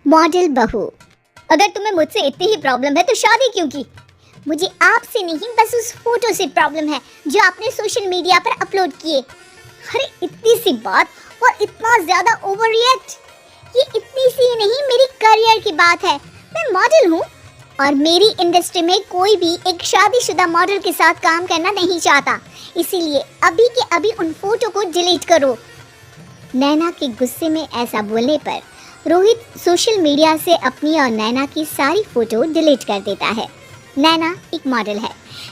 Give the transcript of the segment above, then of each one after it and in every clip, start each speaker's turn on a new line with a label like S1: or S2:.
S1: Model बहू, अगर तुम्हें मुझसे इतनी ही प्रॉब्लम है तो शादी क्यों की? मुझे आपसे नहीं, बस उस फोटो से प्रॉब्लम है जो आपने सोशल मीडिया पर अपलोड किए। अरे इतनी सी बात और इतना ज्यादा ओवर रिएक्ट। ये इतनी सी नहीं, मेरी करियर की बात है। मैं मॉडल हूँ और मेरी इंडस्ट्री में कोई भी एक शादीशुदा मॉडल के साथ काम करना नहीं चाहता, इसीलिए अभी के अभी उन फोटो को डिलीट करो। नैना के गुस्से में ऐसा बोलने पर रोहित सोशल मीडिया से अपनी और नैना की सारी फोटो डिलीट कर देता है। नैना एक मॉडल है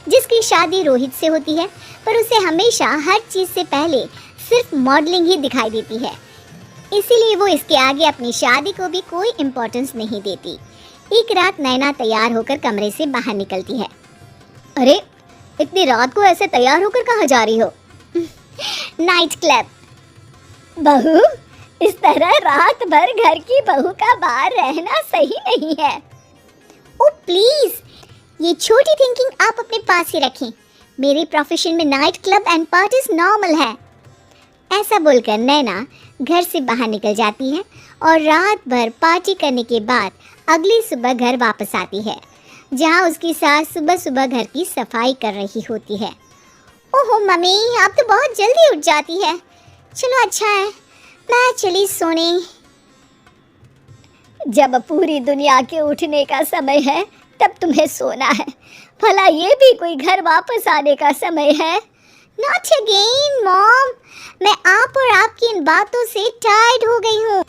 S1: जिसकी शादी रोहित से होती है, पर उसे हमेशा हर चीज़ से पहले सिर्फ मॉडलिंग ही दिखाई देती है, इसीलिए वो इसके आगे अपनी शादी को भी कोई इम्पोर्टेंस नहीं देती। एक रात नैना तैयार होकर कमरे से बाहर निकलती है। अरे इतनी रात को ऐसे तैयार होकर कहाँ जा रही हो? Night club. बहू, इस तरह रात भर घर की बहू का बाहर रहना सही नहीं है। ओ प्लीज, ये छोटी थिंकिंग आप अपने पास ही रखें। मेरे प्रोफेशन में night club and parties normal है। ऐसा बोलकर नैना घर से बाहर निकल जाती है और रात भर पार्टी करने के बाद अगली सुबह घर वापस आती है, जहां उसकी सास सुबह सुबह घर की सफाई कर रही होती है। ओहो मम्मी, आप तो बहुत जल्दी उठ जाती है। चलो अच्छा है, मैं चली सोने। जब पूरी दुनिया के उठने का समय है तब तुम्हें सोना है, भला ये भी कोई घर वापस आने का समय है? नॉट अगेन मॉम, मैं आप और आपकी इन बातों से टायर्ड हो गई हूँ।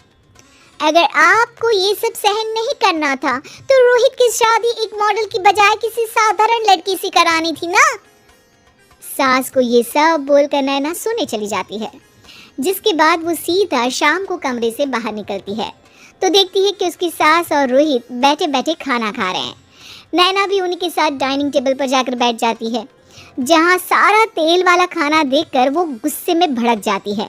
S1: अगर आपको ये सब सहन नहीं करना था तो रोहित की शादी एक मॉडल की बजाय किसी साधारण लड़की से करानी थी ना। सास को ये सब बोलकर नैना सोने चली जाती है, जिसके बाद वो सीधा शाम को कमरे से बाहर निकलती है तो देखती है कि उसकी सास और रोहित बैठे बैठे खाना खा रहे हैं। नैना भी उन्हीं के साथ डाइनिंग टेबल पर जाकर बैठ जाती है, जहां सारा तेल वाला खाना देखकर वो गुस्से में भड़क जाती है।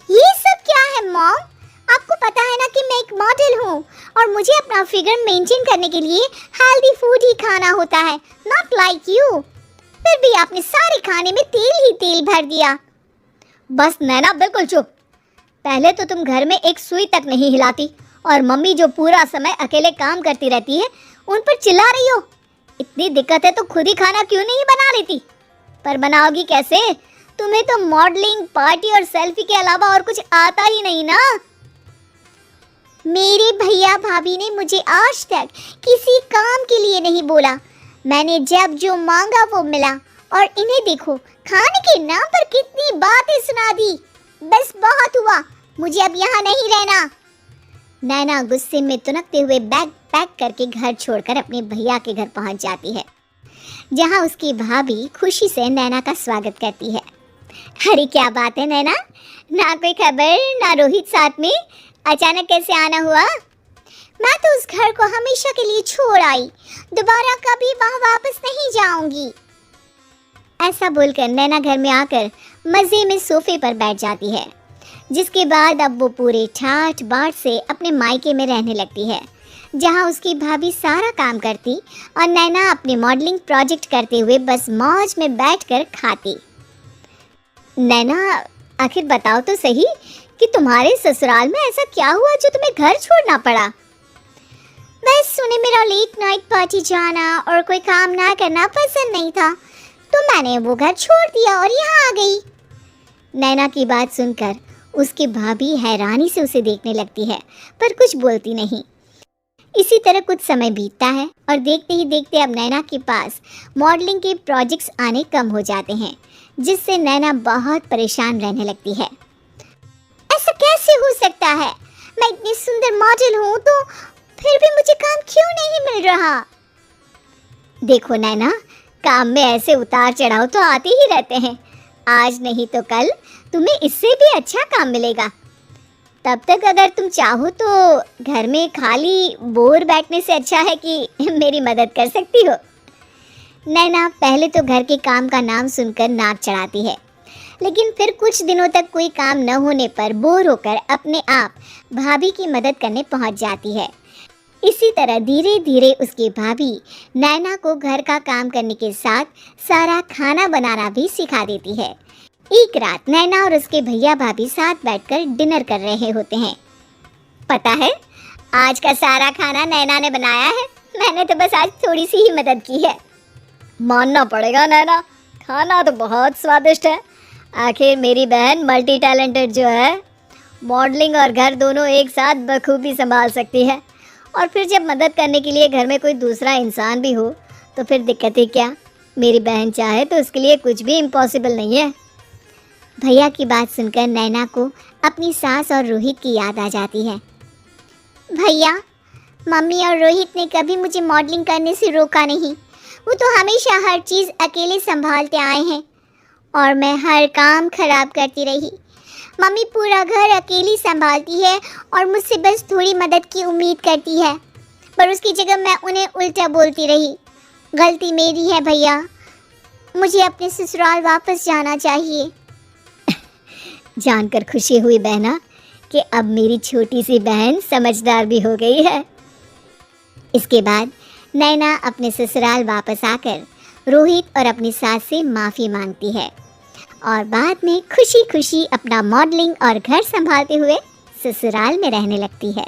S1: ये सब क्या है मॉम? आपको पता है ना कि मैं एक मॉडल हूँ और मुझे अपना फिगर मेंटेन करने के लिए हेल्दी फूड ही खाना होता है, नॉट लाइक यू। फिर भी आपने सारे खाने में तेल ही तेल भर दिया। बस नैना, बिल्कुल चुप। पहले तो तुम घर में एक सुई तक नहीं हिलाती और मम्मी जो पूरा समय अकेले काम करती रहती है उन पर चिल्ला रही हो। इतनी दिक्कत है तो खुद ही खाना क्यों नहीं बना लेती? पर बनाओगी कैसे? तुम्हें तो मॉडलिंग, पार्टी और सेल्फी के अलावा और कुछ आता ही नहीं ना। मेरे भैया भाभी ने मुझे आज तक किसी काम के लिए नहीं बोला। मैंने जब जो मांगा वो मिला और इन्हें देखो, खाने के नाम पर कितनी बातें सुना दी। बस बहुत हुआ, मुझे अब यहाँ नहीं रहना। नैना गुस्से में तुनकते हुए बैग पैक करके घर छोड़कर अपने भैया के घर पहुँच जाती है, जहाँ उसकी भाभी खुशी से नैना का स्वागत करती है। अरे क्या बात है नैना, ना कोई खबर ना रोहित साथ में, अचानक कैसे आना हुआ? मैं तो उस घर को हमेशा के लिए छोड़ आई, दोबारा कभी वहाँ वापस नहीं जाऊंगी। ऐसा बोलकर नैना घर में आकर मज़े में सोफे पर बैठ जाती है, जिसके बाद अब वो पूरे ठाठ बाट से अपने मायके में रहने लगती है, जहाँ उसकी भाभी सारा काम करती और नैना अपने मॉडलिंग प्रोजेक्ट करते हुए बस मौज में बैठकर खाती। नैना, आखिर बताओ तो सही कि तुम्हारे ससुराल में ऐसा क्या हुआ जो तुम्हें घर छोड़ना पड़ा? बस उन्हें मेरा लेट नाइट पार्टी जाना और कोई काम ना करना पसंद नहीं था, तो मैंने वो घर छोड़ दिया और यहाँ आ गई। नैना की बात सुनकर उसकी भाभी हैरानी से उसे देखने लगती है, पर कुछ बोलती नहीं। इसी तरह कुछ समय बीतता है और देखते ही देखते अब नैना के पास मॉडलिंग के प्रोजेक्ट्स आने कम हो जाते हैं, जिससे नैना बहुत परेशान रहने लगती है। ऐसा कैसे हो सकता है? मैं इतनी सुंदर मॉडल हूँ तो फिर भी मुझे काम क्यों नहीं मिल रहा? देखो नैना, काम में ऐसे उतार चढ़ाव तो आते ही रहते हैं। आज नहीं तो कल तुम्हें इससे भी अच्छा काम मिलेगा। तब तक अगर तुम चाहो तो घर में खाली बोर बैठने से अच्छा है कि मेरी मदद कर सकती हो। नैना पहले तो घर के काम का नाम सुनकर नाक चढ़ाती है, लेकिन फिर कुछ दिनों तक कोई काम न होने पर बोर होकर अपने आप भाभी की मदद करने पहुंच जाती है। इसी तरह धीरे धीरे उसकी भाभी नैना को घर का काम करने के साथ सारा खाना बनाना भी सिखा देती है। एक रात नैना और उसके भैया भाभी साथ बैठकर डिनर कर रहे होते हैं। पता है, आज का सारा खाना नैना ने बनाया है, मैंने तो बस आज थोड़ी सी ही मदद की है।
S2: मानना पड़ेगा नैना, खाना तो बहुत स्वादिष्ट है। आखिर मेरी बहन मल्टी टैलेंटेड जो है, मॉडलिंग और घर दोनों एक साथ बखूबी संभाल सकती है। और फिर जब मदद करने के लिए घर में कोई दूसरा इंसान भी हो तो फिर दिक्कत ही क्या। मेरी बहन चाहे तो उसके लिए कुछ भी इम्पॉसिबल नहीं है।
S1: भैया की बात सुनकर नैना को अपनी सास और रोहित की याद आ जाती है। भैया, मम्मी और रोहित ने कभी मुझे मॉडलिंग करने से रोका नहीं। वो तो हमेशा हर चीज़ अकेले संभालते आए हैं और मैं हर काम खराब करती रही। मम्मी पूरा घर अकेली संभालती है और मुझसे बस थोड़ी मदद की उम्मीद करती है, पर उसकी जगह मैं उन्हें उल्टा बोलती रही। गलती मेरी है भैया, मुझे अपने ससुराल वापस जाना चाहिए।
S2: जानकर खुशी हुई बहना कि अब मेरी छोटी सी बहन समझदार भी हो गई है।
S1: इसके बाद नैना अपने ससुराल वापस आकर रोहित और अपनी सास से माफ़ी मांगती है और बाद में खुशी खुशी अपना मॉडलिंग और घर संभालते हुए ससुराल में रहने लगती है।